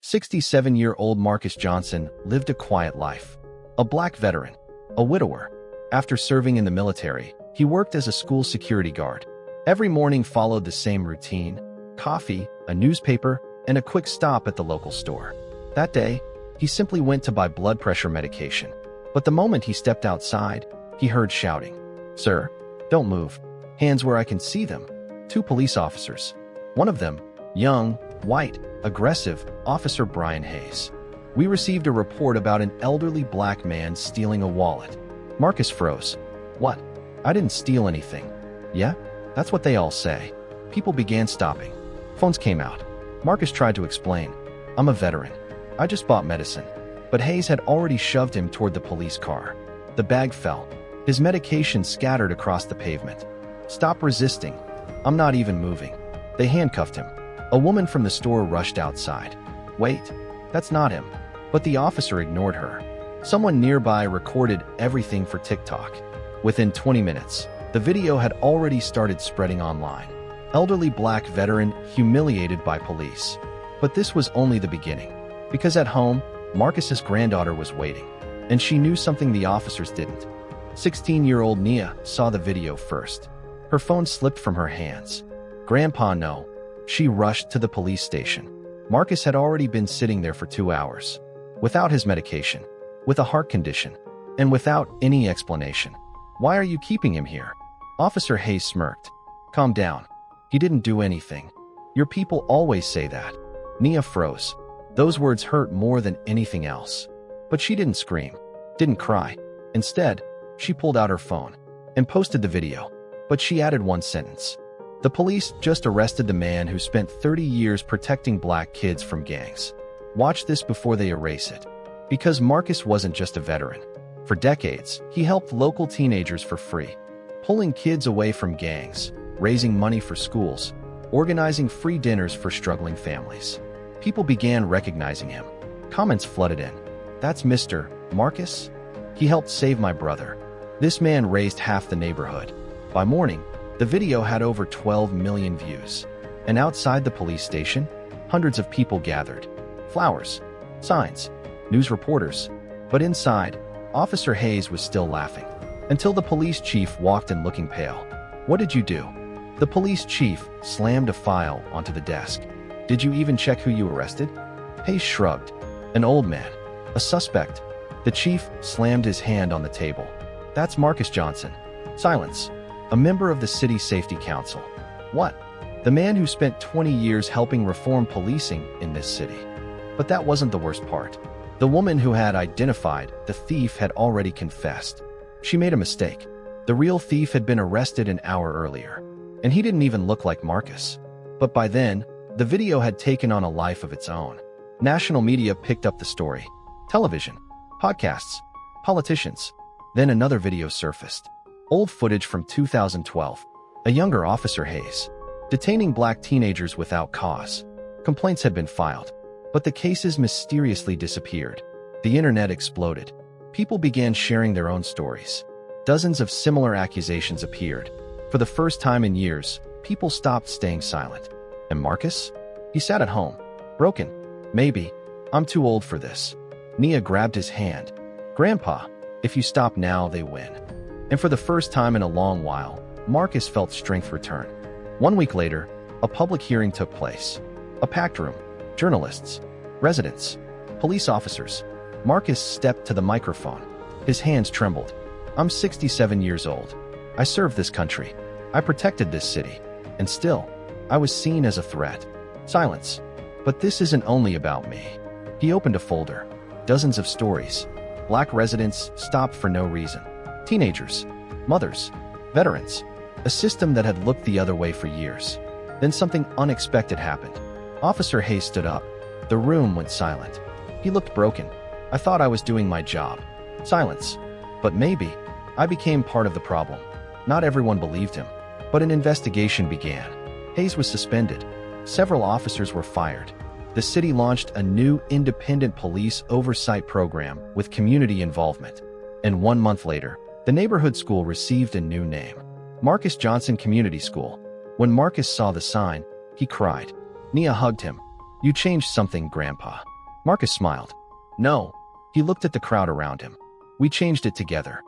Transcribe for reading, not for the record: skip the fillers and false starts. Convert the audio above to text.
67-year-old Marcus Johnson lived a quiet life. A black veteran, a widower. After serving in the military, he worked as a school security guard. Every morning followed the same routine: coffee, a newspaper, and a quick stop at the local store. That day, he simply went to buy blood pressure medication. But the moment he stepped outside, he heard shouting. "Sir, don't move. Hands where I can see them." Two police officers. One of them, young, white, aggressive, Officer Brian Hayes. "We received a report about an elderly black man stealing a wallet." Marcus froze. "What? I didn't steal anything." "Yeah? That's what they all say." People began stopping. Phones came out. Marcus tried to explain. "I'm a veteran. I just bought medicine." But Hayes had already shoved him toward the police car. The bag fell. His medication scattered across the pavement. "Stop resisting. I'm not even moving." They handcuffed him. A woman from the store rushed outside. "Wait, that's not him." But the officer ignored her. Someone nearby recorded everything for TikTok. Within 20 minutes, the video had already started spreading online. Elderly black veteran humiliated by police. But this was only the beginning. Because at home, Marcus's granddaughter was waiting. And she knew something the officers didn't. 16-year-old Nia saw the video first. Her phone slipped from her hands. "Grandpa, no." She rushed to the police station. Marcus had already been sitting there for 2 hours. Without his medication, with a heart condition, and without any explanation. "Why are you keeping him here?" Officer Hayes smirked. "Calm down. He didn't do anything. Your people always say that." Nia froze. Those words hurt more than anything else. But she didn't scream, didn't cry. Instead, she pulled out her phone and posted the video. But she added one sentence. "The police just arrested the man who spent 30 years protecting black kids from gangs. Watch this before they erase it." Because Marcus wasn't just a veteran. For decades, he helped local teenagers for free, pulling kids away from gangs, raising money for schools, organizing free dinners for struggling families. People began recognizing him. Comments flooded in. "That's Mr. Marcus? He helped save my brother." This man raised half the neighborhood. By morning, the video had over 12 million views. And outside the police station, hundreds of people gathered. Flowers, signs, news reporters. But inside, Officer Hayes was still laughing. Until the police chief walked in looking pale. "What did you do?" The police chief slammed a file onto the desk. "Did you even check who you arrested?" Hayes shrugged. "An old man. A suspect." The chief slammed his hand on the table. "That's Marcus Johnson." Silence. "A member of the City Safety Council." "What?" "The man who spent 20 years helping reform policing in this city." But that wasn't the worst part. The woman who had identified the thief had already confessed. She made a mistake. The real thief had been arrested an hour earlier. And he didn't even look like Marcus. But by then, the video had taken on a life of its own. National media picked up the story. Television, podcasts, politicians. Then another video surfaced. Old footage from 2012. A younger Officer Hayes, detaining black teenagers without cause. Complaints had been filed, but the cases mysteriously disappeared. The internet exploded. People began sharing their own stories. Dozens of similar accusations appeared. For the first time in years, people stopped staying silent. And Marcus? He sat at home, broken. "Maybe. I'm too old for this." Nia grabbed his hand. "Grandpa, if you stop now, they win." And for the first time in a long while, Marcus felt strength return. 1 week later, a public hearing took place. A packed room. Journalists, residents, police officers. Marcus stepped to the microphone. His hands trembled. "I'm 67 years old. I served this country. I protected this city. And still, I was seen as a threat." Silence. "But this isn't only about me." He opened a folder. Dozens of stories. Black residents stopped for no reason. Teenagers, mothers, veterans. A system that had looked the other way for years. Then something unexpected happened. Officer Hayes stood up. The room went silent. He looked broken. "I thought I was doing my job." Silence. "But maybe I became part of the problem." Not everyone believed him. But an investigation began. Hayes was suspended. Several officers were fired. The city launched a new independent police oversight program with community involvement. And 1 month later, the neighborhood school received a new name. Marcus Johnson Community School. When Marcus saw the sign, he cried. Nia hugged him. "You changed something, Grandpa." Marcus smiled. No. He looked at the crowd around him. We changed it together.